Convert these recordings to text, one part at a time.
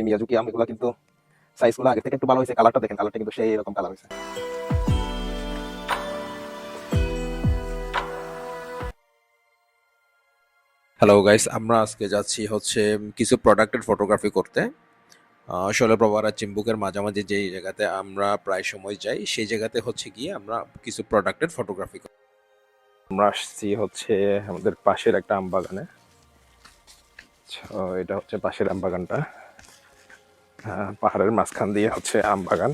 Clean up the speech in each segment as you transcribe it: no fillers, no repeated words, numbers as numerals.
মিয়াজুকি আম এগুলো কিন্তু সাইজগুলো আগে থেকে একটু ভালো হয়েছে, কালারটা দেখেন, কালারটা কিন্তু সেই এরকম কালার হয়েছে। হ্যালো গাইস, আমরা আজকে যাচ্ছি হচ্ছে কিছু প্রোডাক্টের ফটোগ্রাফি করতে। শৈলপ্রভা আর চিম্বুকের মাঝামাঝি যেই জায়গাতে আমরা প্রায় সময় যাই, সেই জায়গাতে হচ্ছে গিয়ে আমরা কিছু প্রোডাক্টের ফটোগ্রাফি করি। আমরা আসছি হচ্ছে আমাদের পাশের একটা আম বাগানে। এটা হচ্ছে পাশের আম বাগানটা, পাহাড়ের মাঝখান দিয়ে হচ্ছে আম বাগান।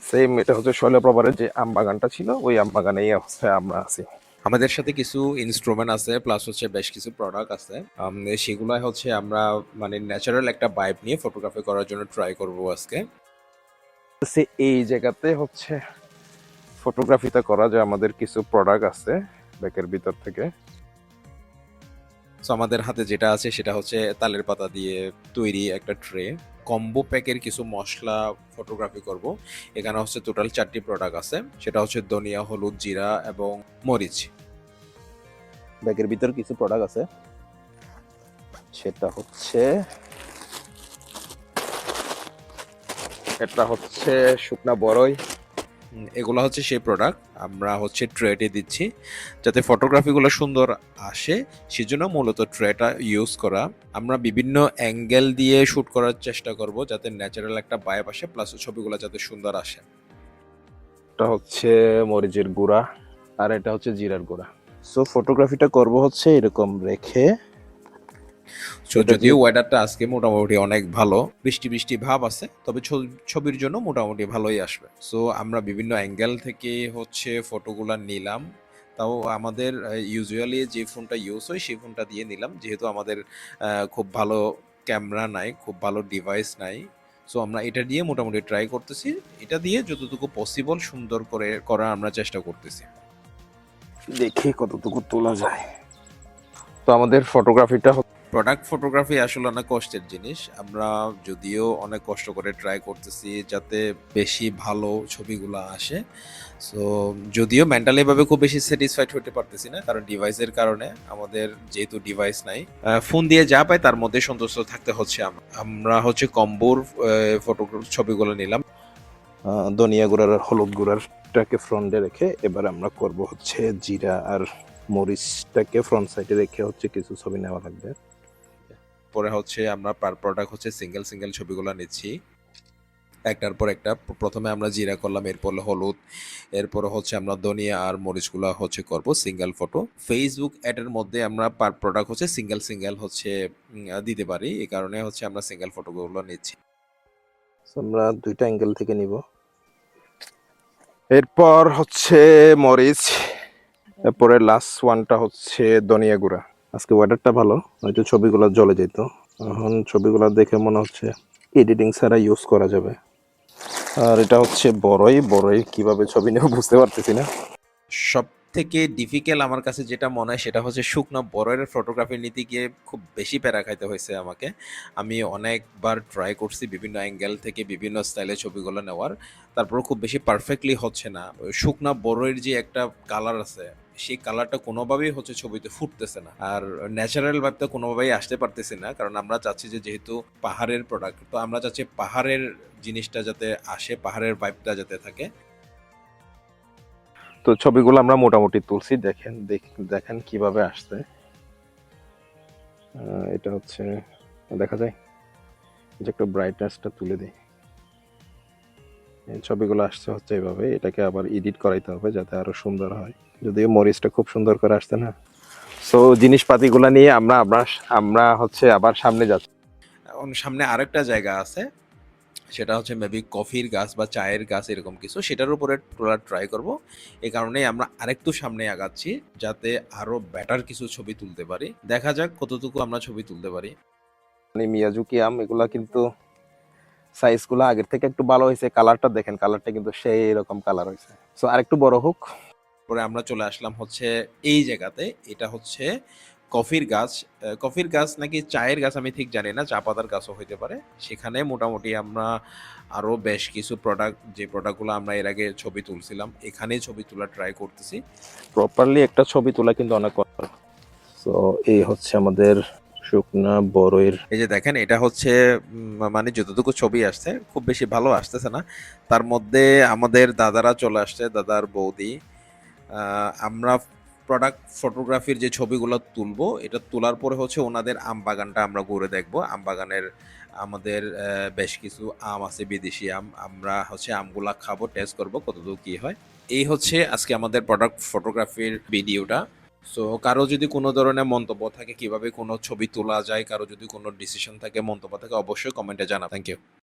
সেম এটা হচ্ছে শৈলপ্রপারের যে আম বাগানটা ছিল, ওই আম বাগানেই হচ্ছে আমরা আছি। আমাদের সাথে কিছু ইনস্ট্রুমেন্ট আছে, প্লাস হচ্ছে বেশ কিছু প্রোডাক্ট আছে। সেগুলাই হচ্ছে আমরা মানে ন্যাচারাল একটা ভাইব নিয়ে ফটোগ্রাফি করার জন্য ট্রাই করব আজকে। এই জায়গাতে হচ্ছে ফটোগ্রাফিটা করা যায়। আমাদের কিছু প্রোডাক্ট আছে ব্যাগের ভিতর থেকে। সো আমাদের হাতে যেটা আছে সেটা হচ্ছে তালের পাতা দিয়ে তৈরি একটা ট্রে। কম্বো প্যাকের কিছু মশলা ফটোগ্রাফি করব। এখানে হচ্ছে টোটাল 4টি প্রোডাক্ট আছে, সেটা হচ্ছে ধনিয়া, হলুদ, জিরা এবং মরিচ। ব্যাগের ভিতর কিছু প্রোডাক্ট আছে, সেটা হচ্ছে এটা হচ্ছে শুকনা বড়ই। এগুলো হচ্ছে সেই প্রোডাক্ট আমরা হচ্ছে ট্রেতে দিচ্ছি যাতে ফটোগ্রাফিগুলো সুন্দর আসে, সেজন্য মূলত ট্রেটা ইউজ করা। আমরা বিভিন্ন অ্যাঙ্গেল দিয়ে শ্যুট করার চেষ্টা করব যাতে ন্যাচারাল একটা ভাইব আসে, প্লাস ছবিগুলো যাতে সুন্দর আসে। এটা হচ্ছে মরিচের গুঁড়া, আর এটা হচ্ছে জিরার গুঁড়া। সো ফটোগ্রাফিটা করব হচ্ছে এরকম রেখে। সো যদিও ওয়েদারটা আজকে মোটামুটি অনেক ভালো, বৃষ্টি বৃষ্টি ভাব আছে, তবে ছবির জন্য মোটামুটি ভালোই আসবে। সো আমরা বিভিন্ন অ্যাঙ্গেল থেকে হচ্ছে ফটোগুলা নিলাম। তাও আমাদের ইউজুয়ালি যে ফোনটা ইউজ হয় সেই ফোনটা দিয়ে নিলাম, যেহেতু আমাদের খুব ভালো ক্যামেরা নাই, খুব ভালো ডিভাইস নাই। সো আমরা এটা দিয়ে মোটামুটি ট্রাই করতেছি, এটা দিয়ে যতটুকু পসিবল সুন্দর করে করার আমরা চেষ্টা করতেছি। দেখি কতটুকু তোলা যায়। তো আমাদের ফটোগ্রাফিটা প্রোডাক্ট ফটোগ্রাফি আসলে অনেক কষ্টের জিনিস। আমরা যদিও অনেক কষ্ট করে ট্রাই করতেছি যাতে বেশি ভালো ছবিগুলো আসে। সো যদিও মেন্টালি ভাবে খুব বেশি স্যাটিসফাইড হতে পারতেছি না, কারণ ডিভাইসের কারণে। আমাদের যেহেতু ডিভাইস নাই, ফোন দিয়ে যা পাই তার মধ্যে সন্তুষ্ট থাকতে হচ্ছে। আমরা হচ্ছে কম্বোর ফটো ছবিগুলো নিলাম। ধনিয়া গুঁড়ার আর হলুদ গুঁড়ারটাকে ফ্রন্টে রেখে এবার আমরা করব হচ্ছে জিরা আর মরিচটাকে ফ্রন্ট সাইডে রেখে হচ্ছে কিছু ছবি নেওয়া লাগবে। পরে হচ্ছে আমরা পার প্রোডাক্ট হচ্ছে সিঙ্গেল সিঙ্গেল ছবিগুলো নিচ্ছি একটার পর একটা। প্রথমে আমরা জিরা করলাম, এরপর হলুদ, এরপর হচ্ছে আমরা ধনিয়া আর মরিচগুলো হচ্ছে করব সিঙ্গেল ফটো। ফেসবুক অ্যাডের মধ্যে আমরা পার প্রোডাক্ট হচ্ছে সিঙ্গেল সিঙ্গেল হচ্ছে দিতে পারি, এই কারণে হচ্ছে আমরা সিঙ্গেল ফটোগুলো নিচ্ছি। আমরা দুইটা অ্যাঙ্গেল থেকে নিব। এরপর হচ্ছে মরিচ, এরপরে লাস্ট ওয়ানটা হচ্ছে ধনিয়া গুঁড়া। আজকে ওয়েদারটা ভালো, হয়তো ছবিগুলো জ্বলে যেত। এখন ছবিগুলো দেখে মনে হচ্ছে এডিটিং ছাড়া ইউজ করা যাবে। আর এটা হচ্ছে বড়ই, বড়ই কিভাবে ছবি নেব বুঝতে পারতেছি না। সব থেকে ডিফিকাল্ট আমার কাছে যেটা মনে হয় সেটা হচ্ছে শুকনো বরের ফটোগ্রাফি নিতে গিয়ে খুব বেশি প্যারা খাইতে হয়েছে আমাকে। আমি অনেকবার ট্রাই করছি বিভিন্ন অ্যাঙ্গেল থেকে বিভিন্ন স্টাইলে ছবিগুলো নেওয়ার, তারপর খুব বেশি পারফেক্টলি হচ্ছে না। শুকনা বরের যে একটা কালার আছে, সেই কালারটা কোনোভাবেই হচ্ছে ছবিতে ফুটতেছে না, আর ন্যাচারাল ভাবটা কোনোভাবেই আসতে পারতেছে না। কারণ আমরা চাচ্ছি যে যেহেতু পাহাড়ের প্রোডাক্ট, তো আমরা চাচ্ছি পাহাড়ের জিনিসটা যাতে আসে, পাহাড়ের ভাইবটা যাতে থাকে। তো ছবিগুলো আমরা মোটামুটি তুলছি, দেখেন দেখেন কিভাবে আসছে। এটা হচ্ছে দেখা যায় যে একটু ব্রাইটনেসটা তুলে দিই। এই ছবিগুলো আসছে হচ্ছে এইভাবে, এটাকে আবার এডিট করাইতে হবে যাতে আরো সুন্দর হয়। যদিও মরিচটা খুব সুন্দর করে আসছে না। সো জিনিসপাতিগুলো নিয়ে আমরা আমরা আমরা হচ্ছে আবার সামনে যাচ্ছি। এখন সামনে আরেকটা জায়গা আছে, সেটা হচ্ছে মেবি কফির গাছ বা চায়ের গাছ এরকম কিছু, সেটার উপরে তোলার ট্রাই করব। এই কারণেই আমরা আরেকটু সামনে আগাচ্ছি যাতে আরো বেটার কিছু ছবি তুলতে পারি। দেখা যাক কতটুকু আমরা ছবি তুলতে পারি। মানে মিয়াজুকি আম এগুলা কিন্তু সাইজগুলো আগের থেকে একটু ভালো হয়েছে, কালারটা দেখেন, কালারটা কিন্তু সেই রকম কালার হয়েছে। সো আরেকটু বড় হোক। পরে আমরা চলে আসলাম হচ্ছে এই জায়গাতে, এটা হচ্ছে কফির গাছ। কফির গাছ নাকি চায়ের গাছ আমি ঠিক জানি না, চা পাতার গাছও হইতে পারে। সেখানে মোটামুটি আমরা আরো বেশ কিছু প্রোডাক্ট, যে প্রোডাক্টগুলো আমরা এর আগে ছবি তুলছিলাম, এখানেই ছবি তোলা ট্রাই করতেছি। প্রপারলি একটা ছবি তোলা কিন্তু অনেক কষ্ট। সো এই হচ্ছে আমাদের শুকনা বড়ইয়ের এই যে দেখেন এটা হচ্ছে মানে যতটুকু ছবি আসছে খুব বেশি ভালো আসতেছে না। তার মধ্যে আমাদের দাদারা চলে আসছে, দাদার বৌদি। আমরা প্রোডাক্ট ফটোগ্রাফির যে ছবিগুলো তুলবো, এটা তোলার পরে হচ্ছে ওনাদের আম বাগানটা আমরা ঘুরে দেখবো। আম বাগানের আমাদের বেশ কিছু আম আছে, বিদেশি আম। আমরা হচ্ছে আমগুলা খাবো, টেস্ট করবো কতদূর কি হয়। এই হচ্ছে আজকে আমাদের প্রোডাক্ট ফটোগ্রাফির ভিডিওটা। সো কারো যদি কোনো ধরনের মন্তব্য থাকে কিভাবে কোনো ছবি তোলা যায়, কারো যদি কোনো ডিসিশন থাকে, মন্তব্য থাকে, অবশ্যই কমেন্টে জানা। Thank you.